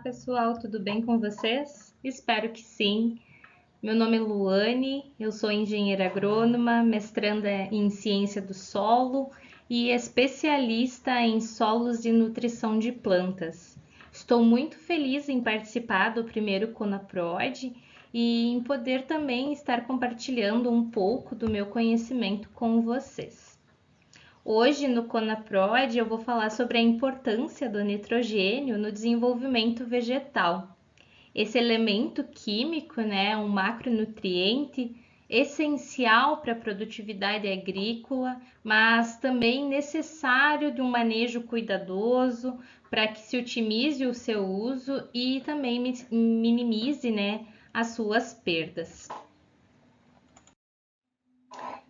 Pessoal, tudo bem com vocês? Espero que sim. Meu nome é Luane, eu sou engenheira agrônoma, mestranda em ciência do solo e especialista em solos e nutrição de plantas. Estou muito feliz em participar do primeiro CONAPROD e em poder também estar compartilhando um pouco do meu conhecimento com vocês. Hoje no CONAPROD eu vou falar sobre a importância do nitrogênio no desenvolvimento vegetal. Esse elemento químico, né, um macronutriente essencial para a produtividade agrícola, mas também necessário de um manejo cuidadoso para que se otimize o seu uso e também minimize, né, as suas perdas.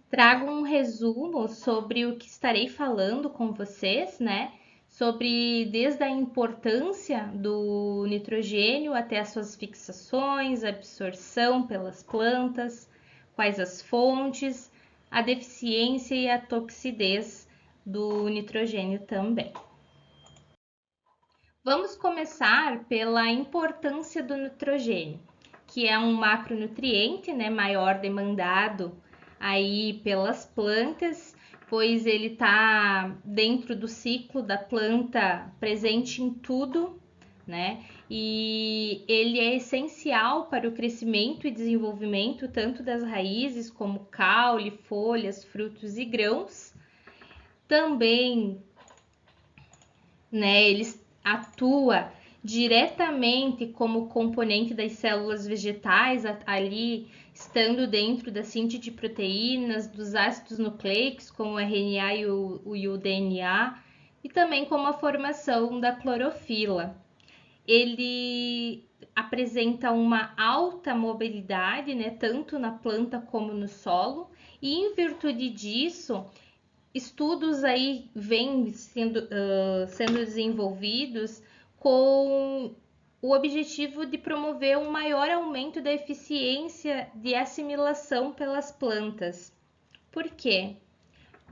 Trago um resumo sobre o que estarei falando com vocês, né? Sobre desde a importância do nitrogênio até as suas fixações, absorção pelas plantas, quais as fontes, a deficiência e a toxidez do nitrogênio também. Vamos começar pela importância do nitrogênio, que é um macronutriente, né, maior demandado aí pelas plantas, pois ele está dentro do ciclo da planta, presente em tudo, né? E ele é essencial para o crescimento e desenvolvimento tanto das raízes como caule, folhas, frutos e grãos. Também, né, ele atua diretamente como componente das células vegetais, ali estando dentro da síntese de proteínas, dos ácidos nucleicos, como o RNA e o DNA, e também como a formação da clorofila. Ele apresenta uma alta mobilidade, né, tanto na planta como no solo, e em virtude disso, estudos aí vêm sendo desenvolvidos com o objetivo de promover um maior aumento da eficiência de assimilação pelas plantas. Por quê?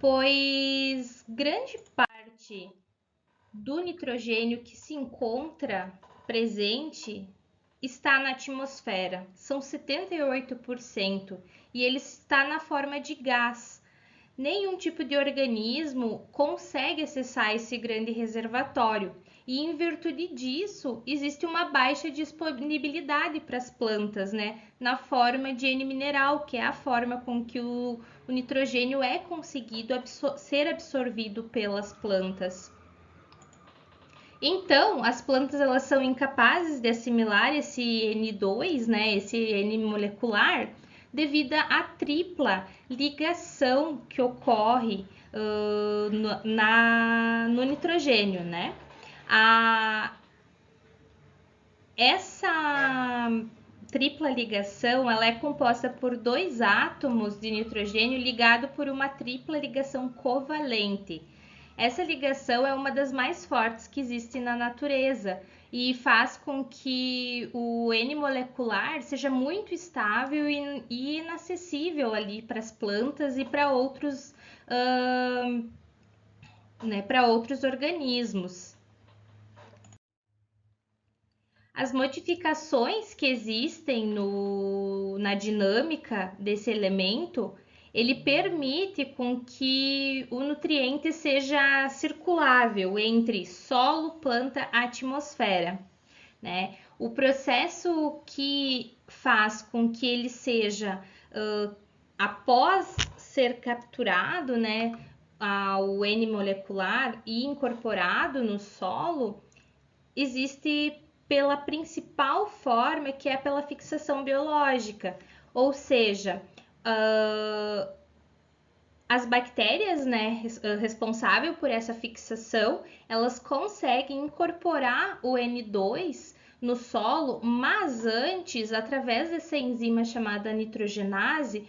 Pois grande parte do nitrogênio que se encontra presente está na atmosfera, são 78%, e ele está na forma de gás. Nenhum tipo de organismo consegue acessar esse grande reservatório e, em virtude disso, existe uma baixa disponibilidade para as plantas, né? Na forma de N mineral, que é a forma com que o nitrogênio é conseguido ser absorvido pelas plantas. Então, as plantas elas são incapazes de assimilar esse N2, né? Esse N molecular, devido à tripla ligação que ocorre no nitrogênio, né? Essa tripla ligação ela é composta por dois átomos de nitrogênio ligados por uma tripla ligação covalente. Essa ligação é uma das mais fortes que existe na natureza e faz com que o N molecular seja muito estável e inacessível ali para as plantas e para outros, outros organismos. As modificações que existem na dinâmica desse elemento, ele permite com que o nutriente seja circulável entre solo, planta, atmosfera, né? O processo que faz com que ele seja, após ser capturado, né, o N molecular e incorporado no solo, existe pela principal forma, que é pela fixação biológica, ou seja, as bactérias, né, responsáveis por essa fixação, elas conseguem incorporar o N2 no solo, mas antes, através dessa enzima chamada nitrogenase,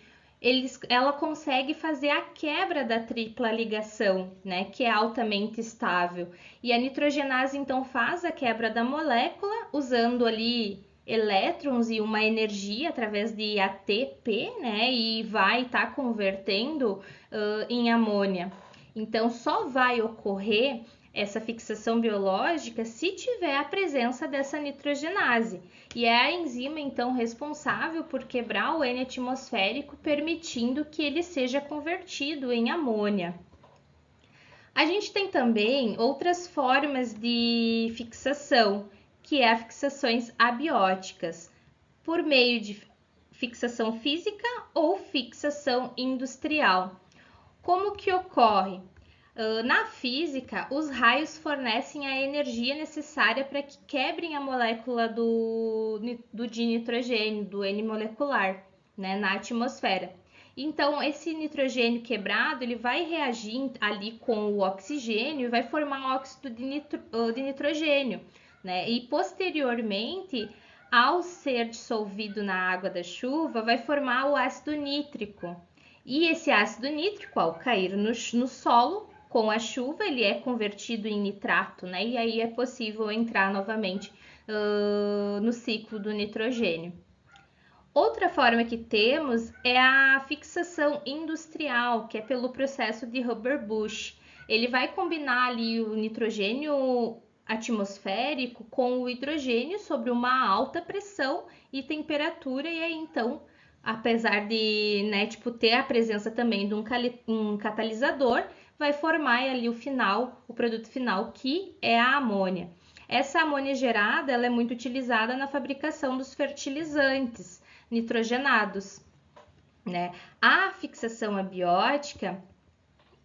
ela consegue fazer a quebra da tripla ligação, né, que é altamente estável. E a nitrogenase então faz a quebra da molécula usando ali elétrons e uma energia através de ATP, né, e vai estar convertendo em amônia. Então só vai ocorrer essa fixação biológica se tiver a presença dessa nitrogenase. E é a enzima, então, responsável por quebrar o N atmosférico, permitindo que ele seja convertido em amônia. A gente tem também outras formas de fixação, que é as fixações abióticas, por meio de fixação física ou fixação industrial. Como que ocorre? Na física, os raios fornecem a energia necessária para que quebrem a molécula do dinitrogênio, do N molecular, né, na atmosfera. Então, esse nitrogênio quebrado, ele vai reagir ali com o oxigênio e vai formar um óxido de nitrogênio, né? E posteriormente, ao ser dissolvido na água da chuva, vai formar o ácido nítrico. E esse ácido nítrico, ao cair no solo, com a chuva, ele é convertido em nitrato, né? E aí é possível entrar novamente no ciclo do nitrogênio. Outra forma que temos é a fixação industrial, que é pelo processo de Haber-Bosch. Ele vai combinar ali o nitrogênio atmosférico com o hidrogênio sobre uma alta pressão e temperatura, e aí então, apesar de, né, ter a presença também de um catalisador, vai formar ali o produto final, que é a amônia. Essa amônia gerada, ela é muito utilizada na fabricação dos fertilizantes nitrogenados, né? A fixação abiótica,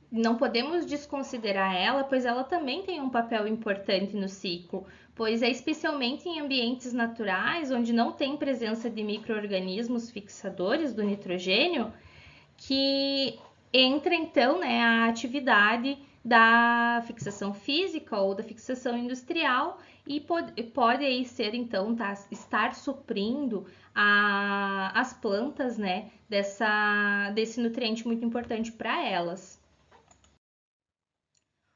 não podemos desconsiderar ela, pois ela também tem um papel importante no ciclo, pois é especialmente em ambientes naturais, onde não tem presença de micro-organismos fixadores do nitrogênio, que entra então, né, a atividade da fixação física ou da fixação industrial e pode aí ser então estar suprindo as plantas, né, desse nutriente muito importante para elas.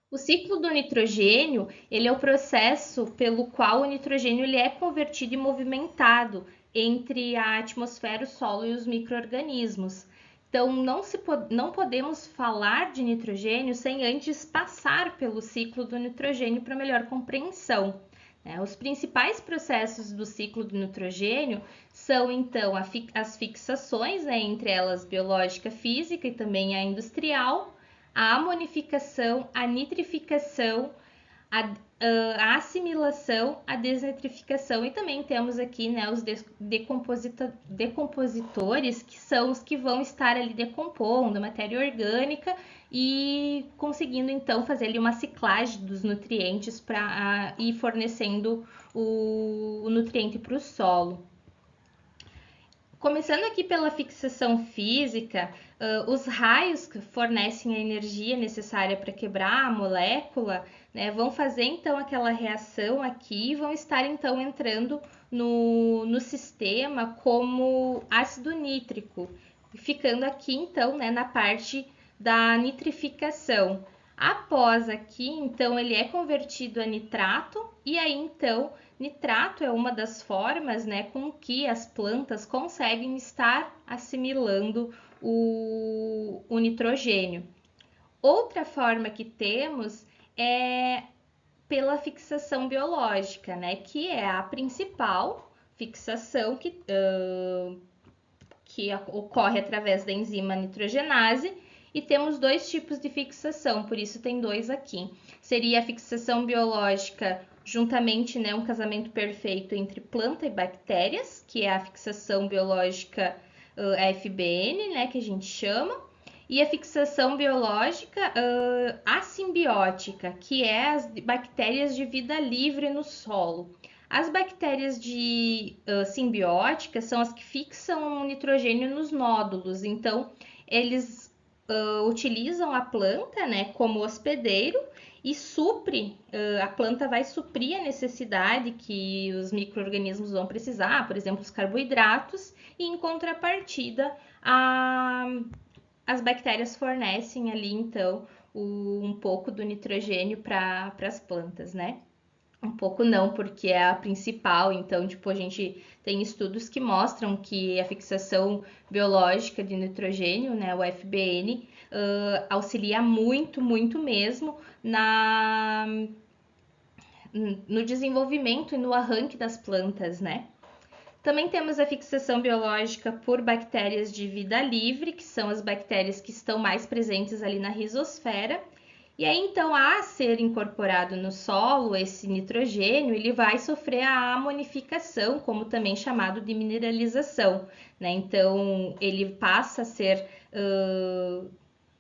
O ciclo do nitrogênio, ele é o processo pelo qual o nitrogênio ele é convertido e movimentado entre a atmosfera, o solo e os micro-organismos. Então, não podemos falar de nitrogênio sem antes passar pelo ciclo do nitrogênio para melhor compreensão. Os principais processos do ciclo do nitrogênio são, então, as fixações, né, entre elas biológica, física e também a industrial, a amonificação, a nitrificação, a assimilação, a desnitrificação, e também temos aqui, né, os decompositores, que são os que vão estar ali decompondo a matéria orgânica e conseguindo então fazer ali uma ciclagem dos nutrientes para ir fornecendo o nutriente para o solo. Começando aqui pela fixação física, os raios que fornecem a energia necessária para quebrar a molécula, né, vão fazer então aquela reação aqui e vão estar então entrando no sistema como ácido nítrico, ficando aqui então, né, na parte da nitrificação. Após aqui, então, ele é convertido a nitrato e aí então nitrato é uma das formas, né, com que as plantas conseguem estar assimilando o nitrogênio. Outra forma que temos é pela fixação biológica, né, que é a principal fixação que ocorre através da enzima nitrogenase. E temos dois tipos de fixação, por isso tem dois aqui. Seria a fixação biológica juntamente, né, um casamento perfeito entre planta e bactérias, que é a fixação biológica FBN, né, que a gente chama, e a fixação biológica assimbiótica, que é as bactérias de vida livre no solo. As bactérias simbióticas são as que fixam o nitrogênio nos nódulos, então eles utilizam a planta, né, como hospedeiro e a planta vai suprir a necessidade que os micro-organismos vão precisar, por exemplo, os carboidratos, e em contrapartida as bactérias fornecem ali então um pouco do nitrogênio para as plantas, né? Um pouco não, porque é a principal. Então, tipo, a gente tem estudos que mostram que a fixação biológica de nitrogênio, né, o FBN, auxilia muito, muito mesmo no desenvolvimento e no arranque das plantas, né? Também temos a fixação biológica por bactérias de vida livre, que são as bactérias que estão mais presentes ali na rizosfera. E aí, então, a ser incorporado no solo, esse nitrogênio, ele vai sofrer a amonificação, como também chamado de mineralização, né? Então, ele passa a ser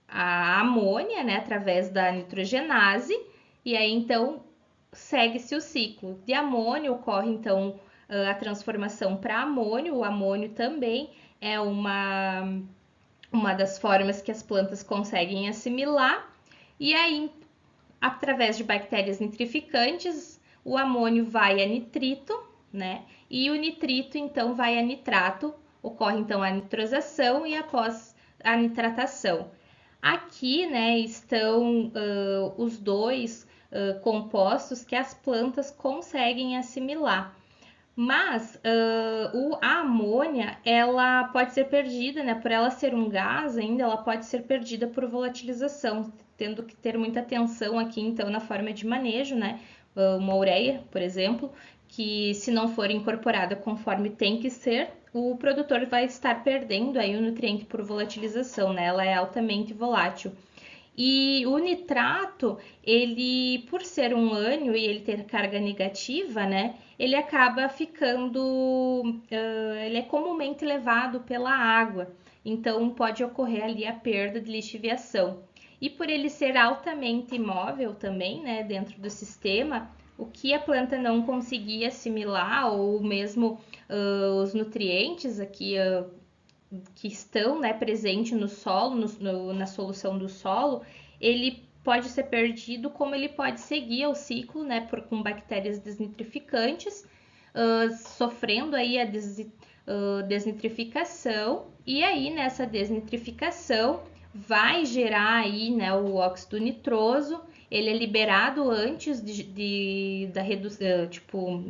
a amônia, né, através da nitrogenase, e aí, então, segue-se o ciclo. De amônio ocorre, então, a transformação para amônio. O amônio também é uma das formas que as plantas conseguem assimilar. E aí, através de bactérias nitrificantes, o amônio vai a nitrito, né? E o nitrito, então, vai a nitrato. Ocorre, então, a nitrosação e após a nitratação. Aqui, né, estão os dois compostos que as plantas conseguem assimilar. Mas a amônia, ela pode ser perdida, né? Por ela ser um gás ainda, ela pode ser perdida por volatilização, tendo que ter muita atenção aqui, então, na forma de manejo, né? Uma ureia, por exemplo, que se não for incorporada conforme tem que ser, o produtor vai estar perdendo aí o nutriente por volatilização, né? Ela é altamente volátil. E o nitrato, ele, por ser um ânion e ele ter carga negativa, né, ele acaba ficando, ele é comumente levado pela água, então pode ocorrer ali a perda de lixiviação. E por ele ser altamente imóvel também, né, dentro do sistema, o que a planta não conseguir assimilar ou mesmo os nutrientes aqui que estão, né, presentes no solo, na solução do solo, ele pode ser perdido, como ele pode seguir o ciclo, né, com bactérias desnitrificantes, sofrendo aí a desnitrificação, e aí nessa desnitrificação vai gerar aí, né, o óxido nitroso. Ele é liberado antes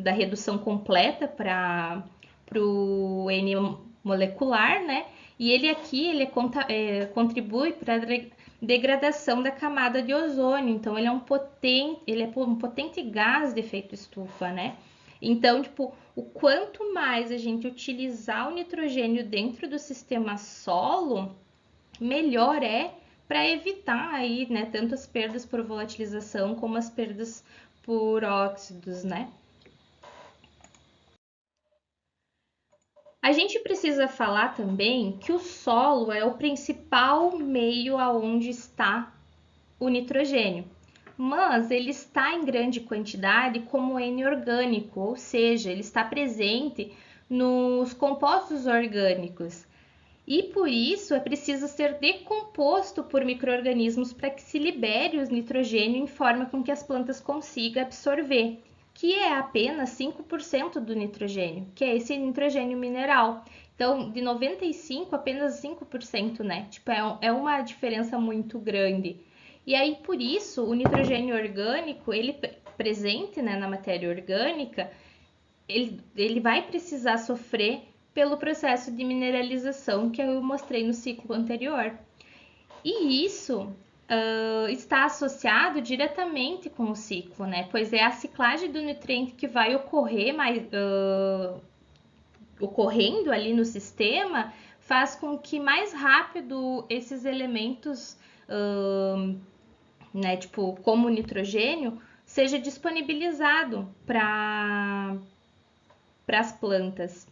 da redução completa para o N molecular, né? E ele aqui contribui para a degradação da camada de ozônio. Então ele é um potente gás de efeito estufa, né? Então, tipo, o quanto mais a gente utilizar o nitrogênio dentro do sistema solo, melhor é para evitar aí, né, tanto as perdas por volatilização como as perdas por óxidos, né? A gente precisa falar também que o solo é o principal meio aonde está o nitrogênio, mas ele está em grande quantidade como N orgânico, ou seja, ele está presente nos compostos orgânicos. E por isso é preciso ser decomposto por micro-organismos para que se libere o nitrogênio em forma com que as plantas consigam absorver, que é apenas 5% do nitrogênio, que é esse nitrogênio mineral. Então, de 95, apenas 5%, né? Tipo, é uma diferença muito grande. E aí, por isso, o nitrogênio orgânico, ele presente, né, na matéria orgânica, ele vai precisar sofrer pelo processo de mineralização que eu mostrei no ciclo anterior. E isso está associado diretamente com o ciclo, né? Pois é a ciclagem do nutriente que vai ocorrendo ali no sistema, faz com que mais rápido esses elementos, né, tipo como o nitrogênio, seja disponibilizado para as plantas.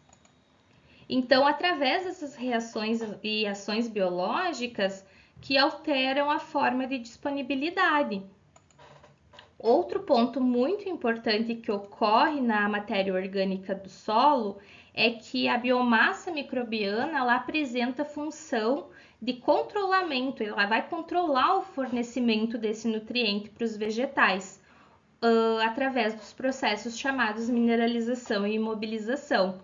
Então, através dessas reações e ações biológicas que alteram a forma de disponibilidade. Outro ponto muito importante que ocorre na matéria orgânica do solo é que a biomassa microbiana ela apresenta função de controlamento, ela vai controlar o fornecimento desse nutriente para os vegetais, através dos processos chamados mineralização e imobilização.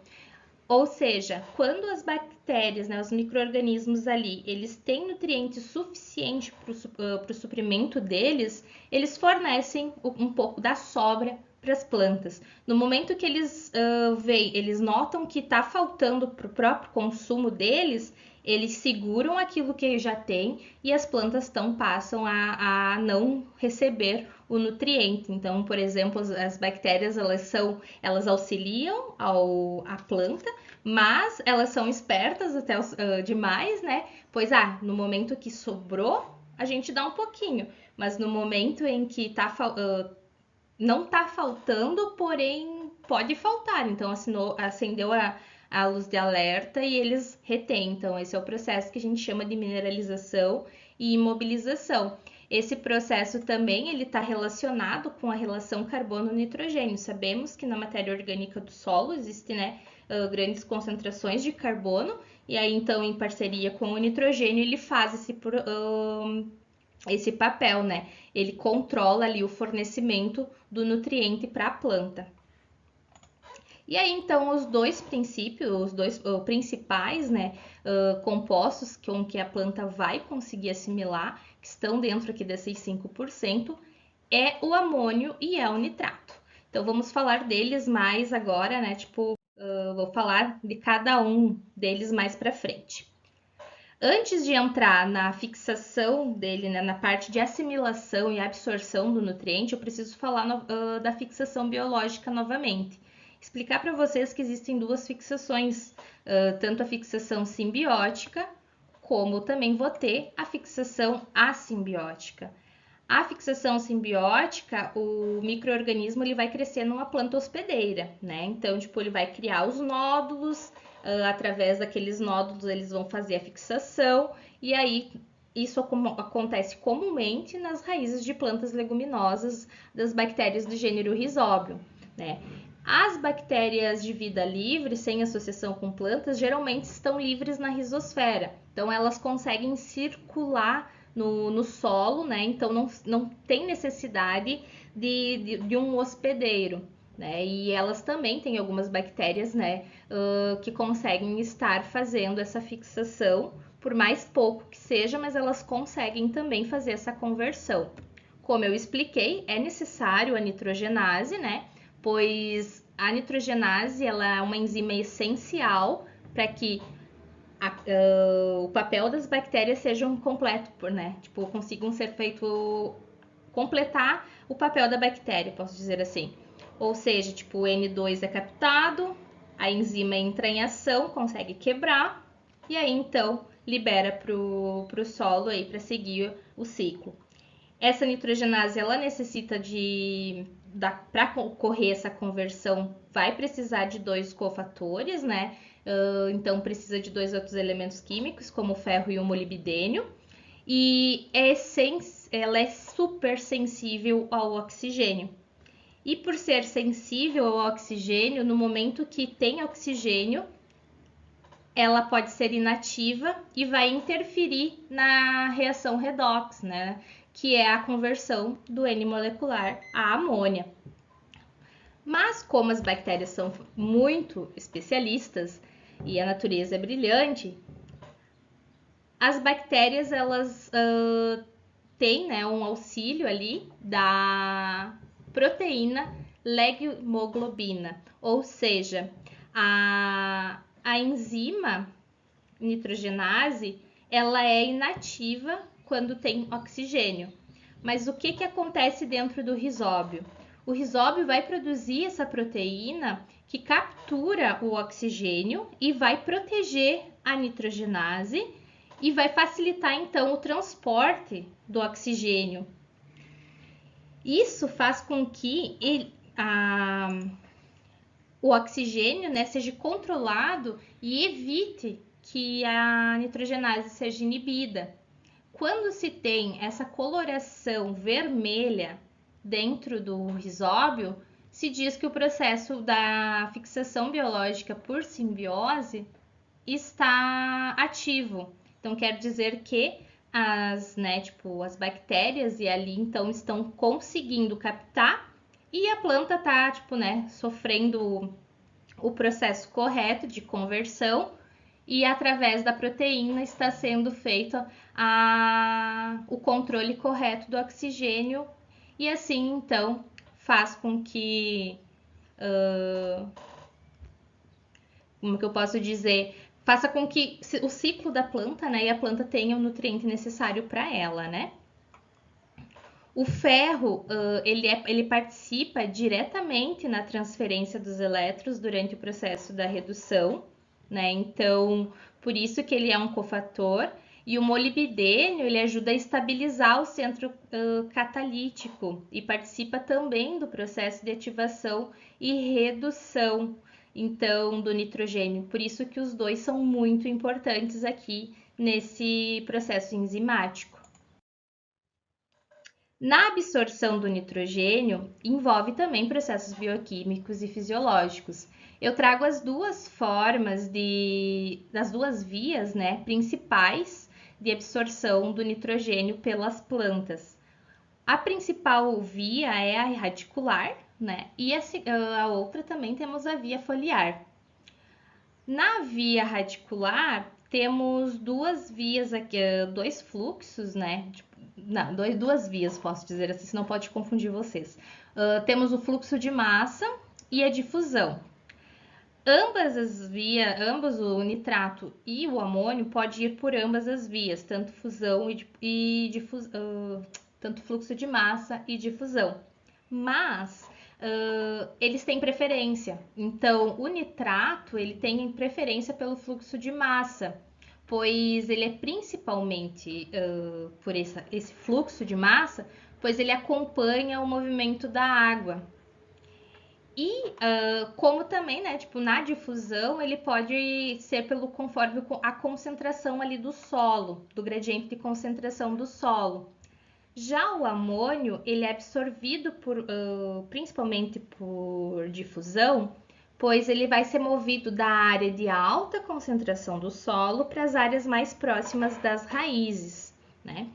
Ou seja, quando as bactérias, né, os micro-organismos ali, eles têm nutrientes suficientes para o suprimento deles, eles fornecem um pouco da sobra as plantas. No momento que eles veem, eles notam que está faltando para o próprio consumo deles, eles seguram aquilo que já tem e as plantas passam a não receber o nutriente. Então, por exemplo, as bactérias elas auxiliam a planta, mas elas são espertas até demais, né? Pois no momento que sobrou, a gente dá um pouquinho, mas no momento em que não está faltando, porém pode faltar. Então acendeu a luz de alerta e eles retêm. Então esse é o processo que a gente chama de mineralização e imobilização. Esse processo também ele está relacionado com a relação carbono-nitrogênio. Sabemos que na matéria orgânica do solo existe, né, grandes concentrações de carbono, e aí então em parceria com o nitrogênio ele faz esse papel, né? Ele controla ali o fornecimento do nutriente para a planta. E aí, então, os dois princípios, os dois principais, né, compostos com que a planta vai conseguir assimilar, que estão dentro aqui desses 5%, é o amônio e é o nitrato. Então, vamos falar deles mais agora, né? Vou falar de cada um deles mais para frente. Antes de entrar na fixação dele, né, na parte de assimilação e absorção do nutriente, eu preciso falar da fixação biológica novamente. Explicar para vocês que existem duas fixações, tanto a fixação simbiótica, como também vou ter a fixação assimbiótica. A fixação simbiótica, o micro-organismo ele vai crescer numa planta hospedeira, né? Então, ele vai criar os nódulos, através daqueles nódulos eles vão fazer a fixação, e aí isso acontece comumente nas raízes de plantas leguminosas das bactérias do gênero Rhizóbio, né? As bactérias de vida livre, sem associação com plantas, geralmente estão livres na rizosfera, então elas conseguem circular no solo, né? Então não tem necessidade de um hospedeiro, né? E elas também têm algumas bactérias, né, que conseguem estar fazendo essa fixação, por mais pouco que seja, mas elas conseguem também fazer essa conversão. Como eu expliquei, é necessário a nitrogenase, né? Pois a nitrogenase ela é uma enzima essencial para que o papel das bactérias seja completo, né? Consigam ser feito completar o papel da bactéria, posso dizer assim. Ou seja, o N2 é captado, a enzima entra em ação, consegue quebrar, e aí então libera para o solo aí para seguir o ciclo. Essa nitrogenase ela necessita para ocorrer essa conversão, vai precisar de dois cofatores, né? Então precisa de dois outros elementos químicos, como o ferro e o molibdênio, e ela é super sensível ao oxigênio. E por ser sensível ao oxigênio, no momento que tem oxigênio, ela pode ser inativa e vai interferir na reação redox, né? Que é a conversão do N molecular à amônia. Mas como as bactérias são muito especialistas e a natureza é brilhante, as bactérias elas têm, né, um auxílio ali da proteína leghemoglobina, ou seja, a enzima nitrogenase ela é inativa quando tem oxigênio. Mas o que acontece dentro do rizóbio? O rizóbio vai produzir essa proteína que captura o oxigênio e vai proteger a nitrogenase e vai facilitar então o transporte do oxigênio. Isso faz com que o oxigênio, né, seja controlado e evite que a nitrogenase seja inibida. Quando se tem essa coloração vermelha dentro do rizóbio, se diz que o processo da fixação biológica por simbiose está ativo. Então quer dizer que as bactérias e ali então estão conseguindo captar e a planta tá sofrendo o processo correto de conversão e através da proteína está sendo feito o controle correto do oxigênio e assim então faz com que, como que eu posso dizer, faça com que o ciclo da planta, né, e a planta tenha o nutriente necessário para ela, né? O ferro, ele participa diretamente na transferência dos elétrons durante o processo da redução, né? Então, por isso que ele é um cofator. E o molibdênio, ele ajuda a estabilizar o centro catalítico e participa também do processo de ativação e redução, então, do nitrogênio. Por isso que os dois são muito importantes aqui nesse processo enzimático. Na absorção do nitrogênio, envolve também processos bioquímicos e fisiológicos. Eu trago as duas formas das duas vias, né, principais de absorção do nitrogênio pelas plantas. A principal via é a radicular, né, e a outra também temos a via foliar. Na via radicular, temos duas vias aqui, dois fluxos, né? Não, duas vias, posso dizer assim, senão pode confundir vocês. Temos o fluxo de massa e a difusão. Ambas o nitrato e o amônio pode ir por ambas as vias, tanto fusão e difusão, tanto fluxo de massa e difusão. Mas eles têm preferência. Então, o nitrato ele tem preferência pelo fluxo de massa, pois ele é principalmente por esse fluxo de massa, pois ele acompanha o movimento da água. E como também, né, tipo, na difusão, ele pode ser conforme a concentração ali do solo, do gradiente de concentração do solo. Já o amônio, ele é absorvido principalmente por difusão, pois ele vai ser movido da área de alta concentração do solo para as áreas mais próximas das raízes, né?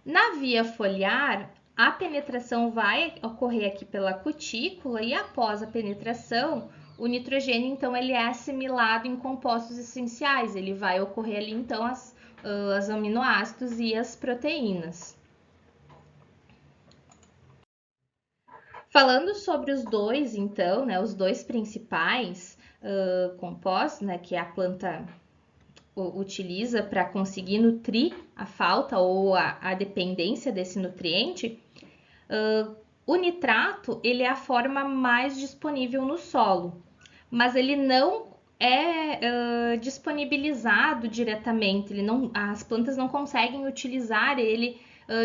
Na via foliar, a penetração vai ocorrer aqui pela cutícula e após a penetração, o nitrogênio, então, ele é assimilado em compostos essenciais. Ele vai ocorrer ali, então, as aminoácidos e as proteínas. Falando sobre os dois, então, né, os dois principais compostos, né, que a planta utiliza para conseguir nutrir a falta ou a dependência desse nutriente, o nitrato ele é a forma mais disponível no solo, mas ele não é disponibilizado diretamente, as plantas não conseguem utilizar ele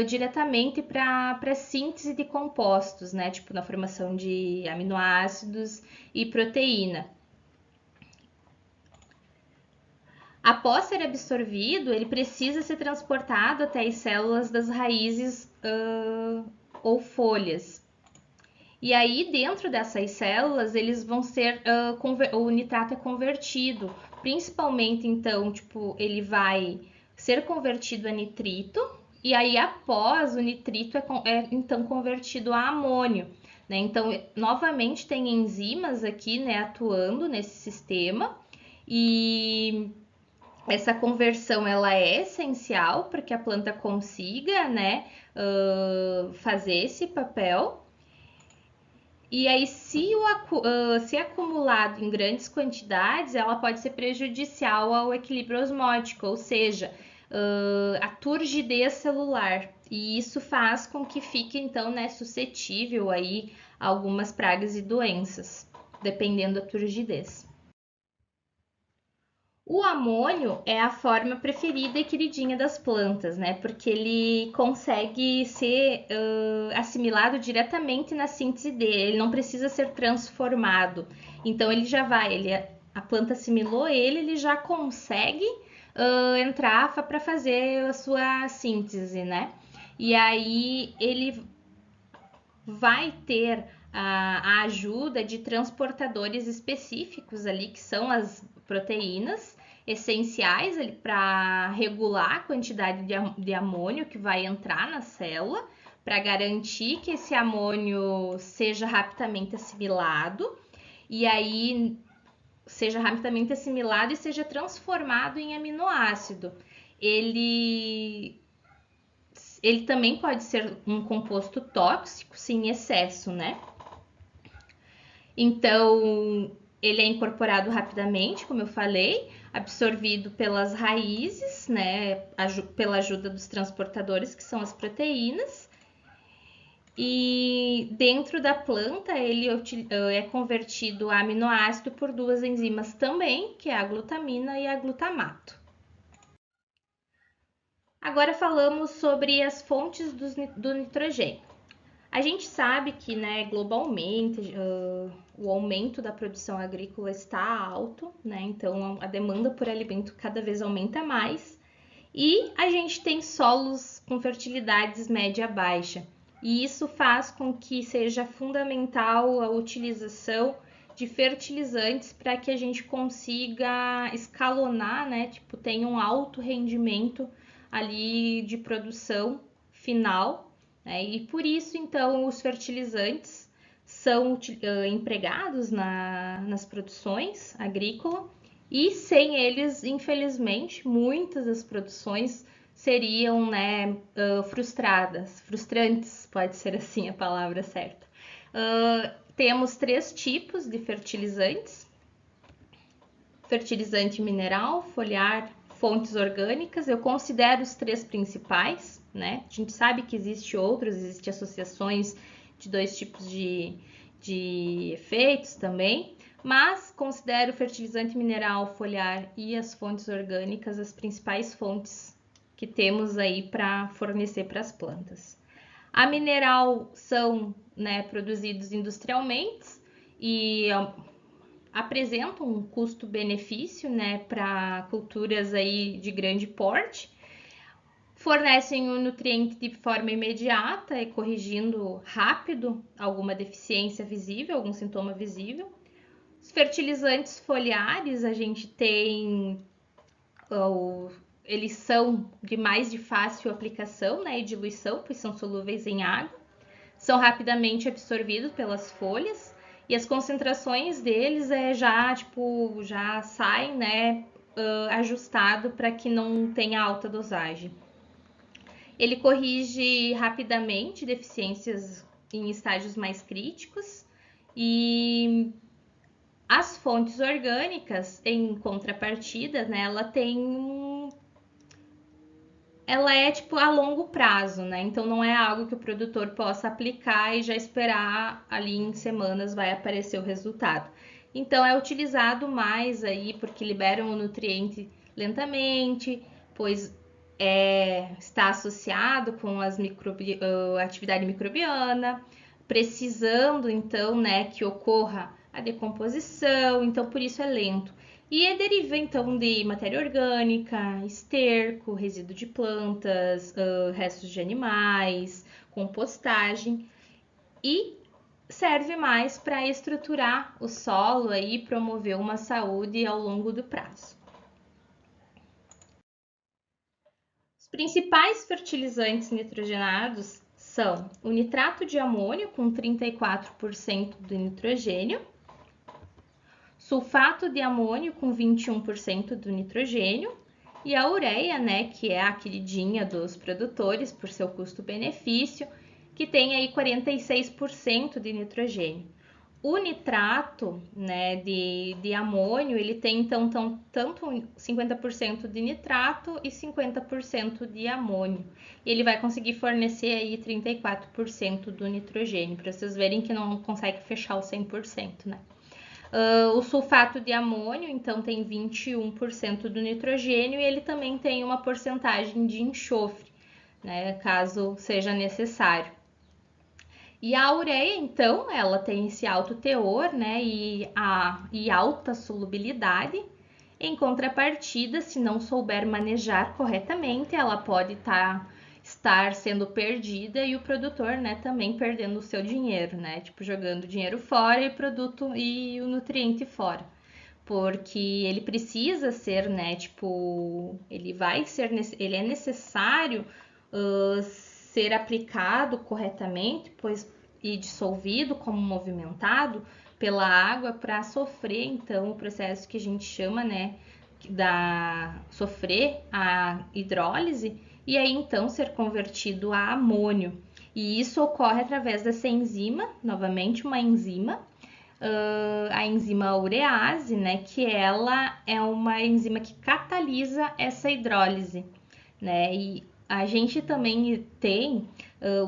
diretamente para síntese de compostos, né? Tipo na formação de aminoácidos e proteína. Após ser absorvido, ele precisa ser transportado até as células das raízes ou folhas. E aí, dentro dessas células, eles vão ser. O nitrato é convertido. Principalmente, então, tipo, ele vai ser convertido a nitrito. E aí, após o nitrito, é então convertido a amônio. Né? Então, novamente, tem enzimas aqui, né, atuando nesse sistema. E essa conversão ela é essencial para que a planta consiga, né, fazer esse papel. E aí, se acumulado em grandes quantidades, ela pode ser prejudicial ao equilíbrio osmótico, ou seja, a turgidez celular. E isso faz com que fique, então, né, suscetível aí a algumas pragas e doenças, dependendo da turgidez. O amônio é a forma preferida e queridinha das plantas, né? Porque ele consegue ser assimilado diretamente na síntese dele, ele não precisa ser transformado. Então ele já vai, a planta assimilou ele já consegue entrar para fazer a sua síntese, né? E aí ele vai ter a ajuda de transportadores específicos ali, que são as proteínas essenciais para regular a quantidade de amônio que vai entrar na célula, para garantir que esse amônio seja rapidamente assimilado e aí seja rapidamente assimilado e seja transformado em aminoácido. ele também pode ser um composto tóxico se em excesso, né? Então, ele é incorporado rapidamente, como eu falei, absorvido pelas raízes, né, pela ajuda dos transportadores, que são as proteínas. E dentro da planta, ele é convertido a aminoácido por duas enzimas também, que é a glutamina e a glutamato. Agora falamos sobre as fontes do nitrogênio. A gente sabe que, né, globalmente, o aumento da produção agrícola está alto, né? Então a demanda por alimento cada vez aumenta mais. E a gente tem solos com fertilidades média-baixa. E isso faz com que seja fundamental a utilização de fertilizantes para que a gente consiga escalonar, né? Tipo, tenha um alto rendimento ali de produção final, né? E por isso, então, os fertilizantes são empregados nas produções agrícolas e sem eles, infelizmente, muitas das produções seriam, né, frustrantes, pode ser assim a palavra certa. Temos 3 tipos de fertilizantes: fertilizante mineral, foliar, fontes orgânicas. Eu considero os 3 principais, né? A gente sabe que existem outros, existem associações de 2 tipos de efeitos também, mas considero o fertilizante mineral, foliar e as fontes orgânicas as principais fontes que temos aí para fornecer para as plantas. A mineral são, né, produzidos industrialmente e apresentam um custo-benefício, né, para culturas aí de grande porte. Fornecem o nutriente de forma imediata e corrigindo rápido alguma deficiência visível, algum sintoma visível. Os fertilizantes foliares, a gente tem, eles são de fácil aplicação, né, e diluição, pois são solúveis em água, são rapidamente absorvidos pelas folhas e as concentrações deles já saem, né, ajustado para que não tenha alta dosagem. Ele corrige rapidamente deficiências em estágios mais críticos e as fontes orgânicas, em contrapartida, né, ela é tipo a longo prazo, né? Então não é algo que o produtor possa aplicar e já esperar ali em semanas vai aparecer o resultado. Então é utilizado mais aí porque liberam o nutriente lentamente, pois está associado com a atividade microbiana, precisando então, né, que ocorra a decomposição, então por isso é lento. E deriva então de matéria orgânica, esterco, resíduo de plantas, restos de animais, compostagem, e serve mais para estruturar o solo e promover uma saúde ao longo do prazo. Os principais fertilizantes nitrogenados são o nitrato de amônio, com 34% do nitrogênio, sulfato de amônio, com 21% do nitrogênio, e a ureia, né, que é a queridinha dos produtores por seu custo-benefício, que tem aí 46% de nitrogênio. O nitrato, né, de amônio, ele tem então tanto 50% de nitrato e 50% de amônio. E ele vai conseguir fornecer aí 34% do nitrogênio, para vocês verem que não consegue fechar o 100%, né? O sulfato de amônio, então, tem 21% do nitrogênio e ele também tem uma porcentagem de enxofre, né, caso seja necessário. E a ureia, então, ela tem esse alto teor, né, e alta solubilidade. Em contrapartida, se não souber manejar corretamente, ela pode estar sendo perdida e o produtor, né, também perdendo o seu dinheiro, né, tipo jogando dinheiro fora e produto e o nutriente fora. Porque ele precisa ser, né, tipo, ele é necessário ser aplicado corretamente, pois e dissolvido como movimentado pela água para sofrer então o processo que a gente chama, né, sofrer a hidrólise e aí então ser convertido a amônio. E isso ocorre através dessa enzima, novamente uma enzima, a enzima urease, né, que ela é uma enzima que catalisa essa hidrólise, né, e a gente também tem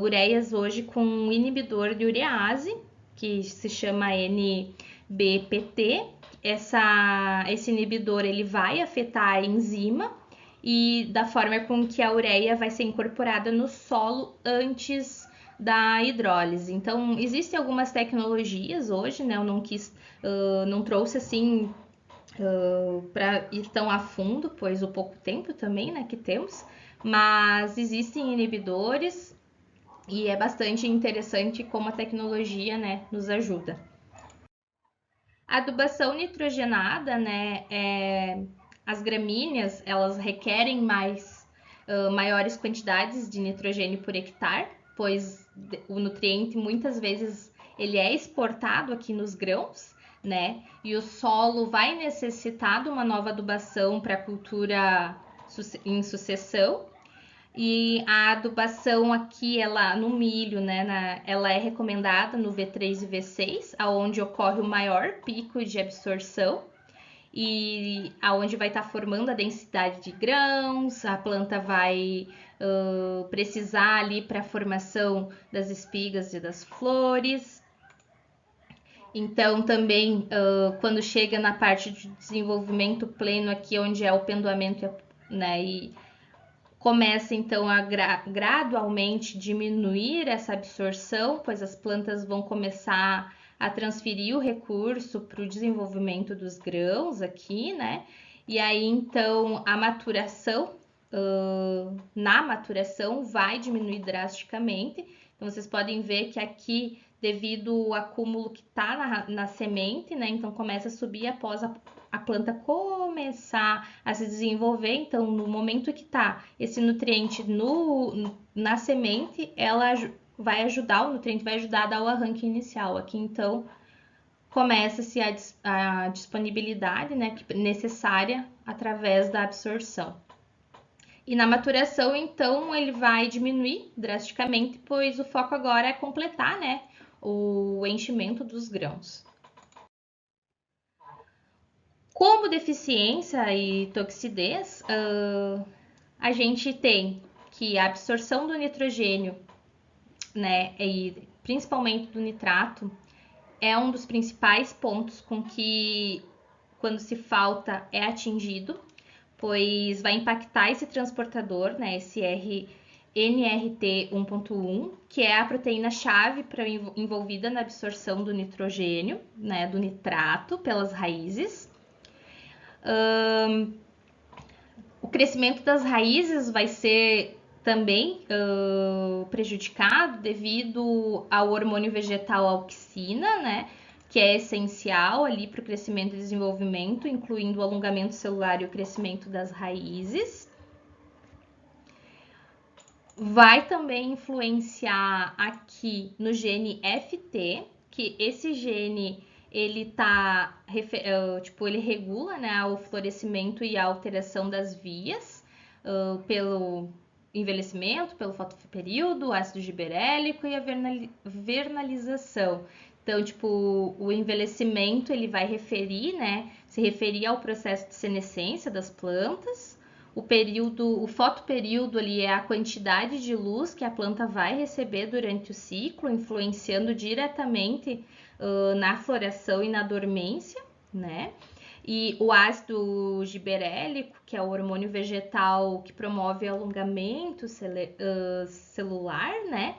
ureias hoje com inibidor de urease, que se chama NBPT. Esse inibidor ele vai afetar a enzima e da forma com que a ureia vai ser incorporada no solo antes da hidrólise. Então, existem algumas tecnologias hoje, né? Eu não trouxe assim para ir tão a fundo, pois o pouco tempo também, né, que temos, mas existem inibidores e é bastante interessante como a tecnologia, né, nos ajuda. A adubação nitrogenada, né, as gramíneas, elas requerem maiores quantidades de nitrogênio por hectare, pois o nutriente muitas vezes ele é exportado aqui nos grãos, né? E o solo vai necessitar de uma nova adubação para a cultura em sucessão. E a adubação aqui, ela no milho, né, ela é recomendada no V3 e V6, aonde ocorre o maior pico de absorção e aonde vai estar formando a densidade de grãos, a planta vai precisar ali para a formação das espigas e das flores. Então, também, quando chega na parte de desenvolvimento pleno, aqui onde é o pendoamento, né, e começa então a gradualmente diminuir essa absorção, pois as plantas vão começar a transferir o recurso para o desenvolvimento dos grãos aqui, né? E aí então a maturação, na maturação, vai diminuir drasticamente. Então vocês podem ver que aqui, devido ao acúmulo que está na semente, né? Então começa a subir após a planta começar a se desenvolver. Então, no momento que está esse nutriente na semente, ela vai ajudar, o nutriente vai ajudar a dar o arranque inicial. Aqui, então, começa-se a disponibilidade, né, necessária através da absorção. E na maturação, então, ele vai diminuir drasticamente, pois o foco agora é completar, né, o enchimento dos grãos. Como deficiência e toxidez, a gente tem que a absorção do nitrogênio, né, e principalmente do nitrato, é um dos principais pontos com que, quando se falta, é atingido, pois vai impactar esse transportador, né, esse NRT 1.1, que é a proteína-chave envolvida na absorção do nitrogênio, né, do nitrato pelas raízes. O crescimento das raízes vai ser também prejudicado devido ao hormônio vegetal auxina, né, que é essencial ali para o crescimento e desenvolvimento, incluindo o alongamento celular e o crescimento das raízes. Vai também influenciar aqui no gene FT, que esse gene ele ele regula, né, o florescimento e a alteração das vias pelo envelhecimento, pelo fotoperíodo, ácido giberélico e a vernalização. Então, tipo, o envelhecimento ele vai se referir ao processo de senescência das plantas. O fotoperíodo ali é a quantidade de luz que a planta vai receber durante o ciclo, influenciando diretamente na floração e na dormência, né? E o ácido giberélico, que é o hormônio vegetal que promove alongamento celular, né?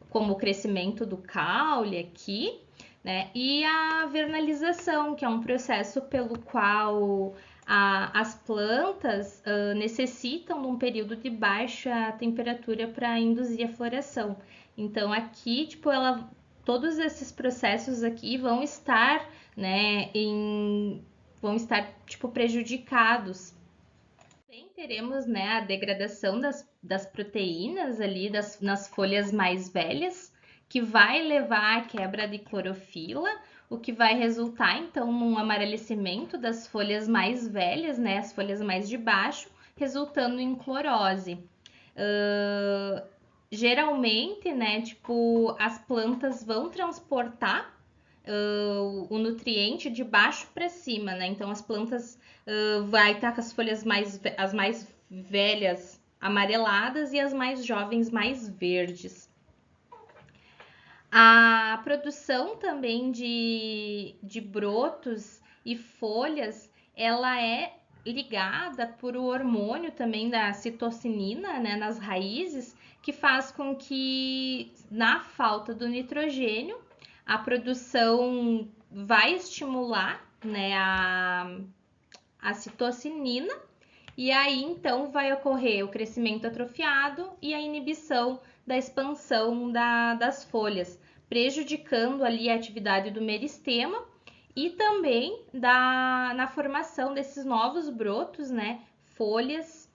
Como o crescimento do caule aqui, né? E a vernalização, que é um processo pelo qual as plantas necessitam de um período de baixa temperatura para induzir a floração. Então aqui, tipo, todos esses processos aqui vão estar, né, tipo, prejudicados. Também teremos, né, a degradação das proteínas ali nas folhas mais velhas, que vai levar à quebra de clorofila, o que vai resultar então num amarelecimento das folhas mais velhas, né, as folhas mais de baixo, resultando em clorose. Geralmente, né, tipo, as plantas vão transportar o nutriente de baixo para cima, né? Então as plantas vai estar com as folhas as mais velhas amareladas e as mais jovens mais verdes. A produção também de brotos e folhas, ela é ligada por o hormônio também da citocinina, né, nas raízes, que faz com que, na falta do nitrogênio, a produção vai estimular, né, a citocinina, e aí então vai ocorrer o crescimento atrofiado e a inibição da expansão das folhas, prejudicando ali a atividade do meristema e também na formação desses novos brotos, né, folhas.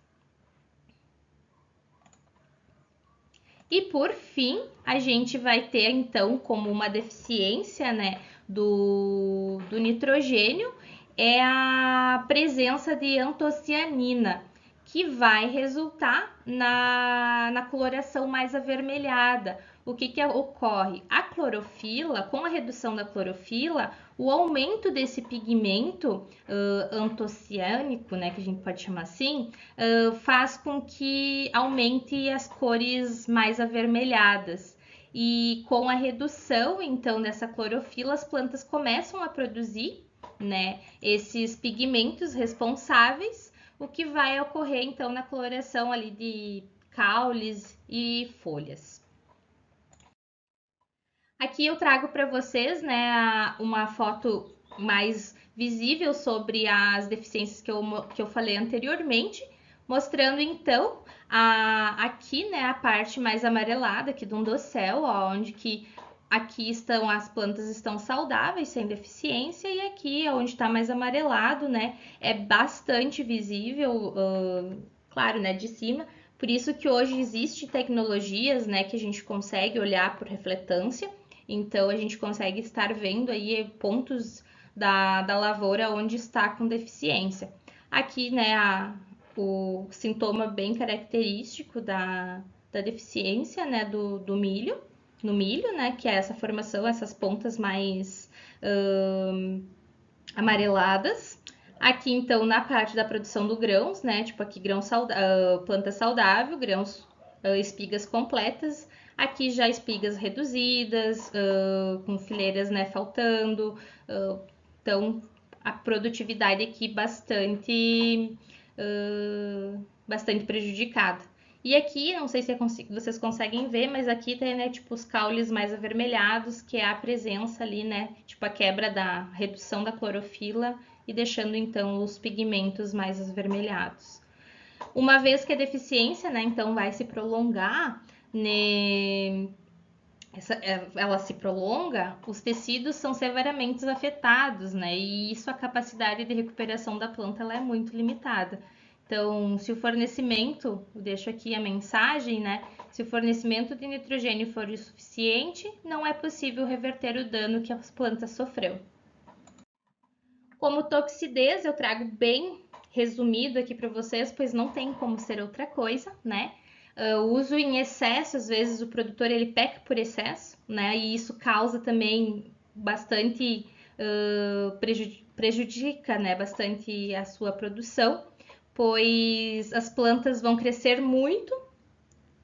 E por fim, a gente vai ter então como uma deficiência, né, do nitrogênio, é a presença de antocianina, que vai resultar na coloração mais avermelhada. O que ocorre? A clorofila, com a redução da clorofila, o aumento desse pigmento antociânico, né, que a gente pode chamar assim, faz com que aumente as cores mais avermelhadas. E com a redução, então, dessa clorofila, as plantas começam a produzir, né, esses pigmentos responsáveis, o que vai ocorrer, então, na coloração ali de caules e folhas. Aqui eu trago para vocês, né, uma foto mais visível sobre as deficiências que eu falei anteriormente, mostrando então aqui, né, a parte mais amarelada aqui do dossel, onde que aqui as plantas estão saudáveis, sem deficiência, e aqui onde está mais amarelado, né, é bastante visível, claro, né, de cima. Por isso que hoje existe tecnologias, né, que a gente consegue olhar por refletância. Então a gente consegue estar vendo aí pontos da lavoura onde está com deficiência. Aqui, né, o sintoma bem característico da deficiência, né, do milho, no milho, né, que é essa formação, essas pontas mais amareladas. Aqui, então, na parte da produção do grãos, né, tipo aqui planta saudável, grãos, espigas completas. Aqui já espigas reduzidas, com fileiras, né, faltando. Então, a produtividade aqui bastante prejudicada. E aqui, não sei se vocês conseguem ver, mas aqui tem, né, tipo, os caules mais avermelhados, que é a presença ali, né, tipo, a quebra da redução da clorofila e deixando, então, os pigmentos mais avermelhados. Uma vez que a deficiência, né, então, vai se prolongar, né, ela se prolonga, os tecidos são severamente afetados, né, e isso, a capacidade de recuperação da planta, ela é muito limitada. Então, se o fornecimento, eu deixo aqui a mensagem, né? Se o fornecimento de nitrogênio for insuficiente, não é possível reverter o dano que a planta sofreu. Como toxidez, eu trago bem resumido aqui para vocês, pois não tem como ser outra coisa, né? O uso em excesso, às vezes o produtor ele peca por excesso, né? E isso causa também bastante prejudica, né? Bastante a sua produção, pois as plantas vão crescer muito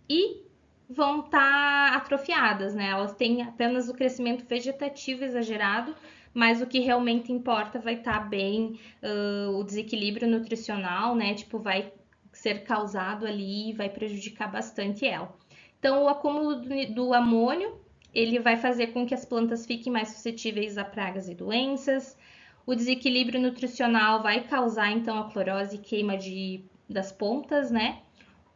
e vão estar atrofiadas, né? Elas têm apenas o crescimento vegetativo exagerado, mas o que realmente importa vai estar bem o desequilíbrio nutricional, né? Tipo, vai ser causado ali e vai prejudicar bastante ela. Então, o acúmulo do amônio, ele vai fazer com que as plantas fiquem mais suscetíveis a pragas e doenças. O desequilíbrio nutricional vai causar, então, a clorose e queima das pontas, né?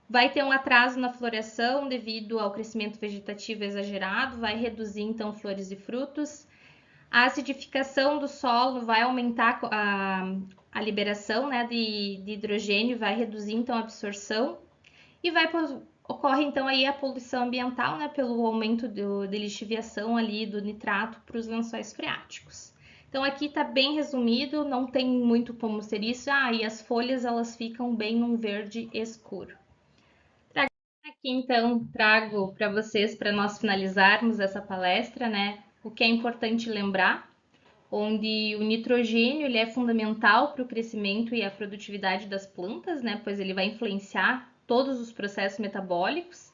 Vai ter um atraso na floração devido ao crescimento vegetativo exagerado, vai reduzir, então, flores e frutos. A acidificação do solo vai aumentar a liberação, né, de hidrogênio, vai reduzir, então, a absorção. E ocorre, então, aí a poluição ambiental, né, pelo aumento de lixiviação ali do nitrato para os lençóis freáticos. Então, aqui está bem resumido, não tem muito como ser isso. E as folhas, elas ficam bem num verde escuro. Então, trago para vocês, para nós finalizarmos essa palestra, né, o que é importante lembrar, onde o nitrogênio ele é fundamental para o crescimento e a produtividade das plantas, né, pois ele vai influenciar todos os processos metabólicos.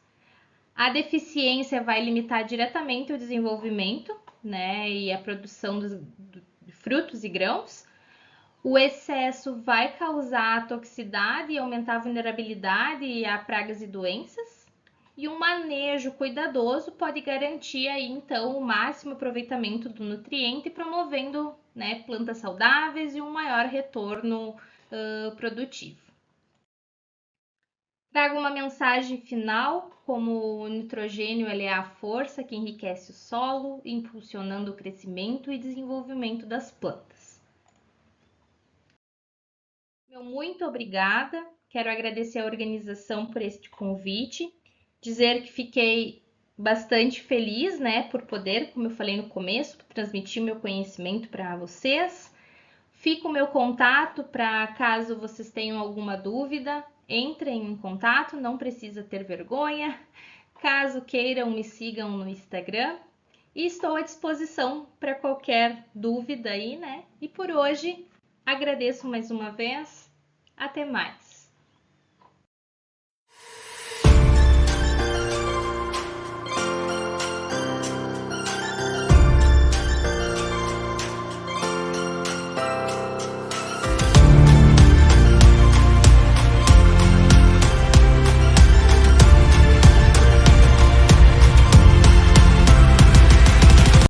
A deficiência vai limitar diretamente o desenvolvimento, né, e a produção de frutos e grãos. O excesso vai causar toxicidade e aumentar a vulnerabilidade a pragas e doenças. E um manejo cuidadoso pode garantir aí, então, o máximo aproveitamento do nutriente, promovendo, né, plantas saudáveis e um maior retorno produtivo. Trago uma mensagem final, como o nitrogênio ele é a força que enriquece o solo, impulsionando o crescimento e desenvolvimento das plantas. Meu muito obrigada, quero agradecer a organização por este convite, dizer que fiquei bastante feliz, né, por poder, como eu falei no começo, transmitir meu conhecimento para vocês. Fica o meu contato para caso vocês tenham alguma dúvida, entrem em contato, não precisa ter vergonha. Caso queiram, me sigam no Instagram e estou à disposição para qualquer dúvida aí, né? E por hoje agradeço mais uma vez. Até mais.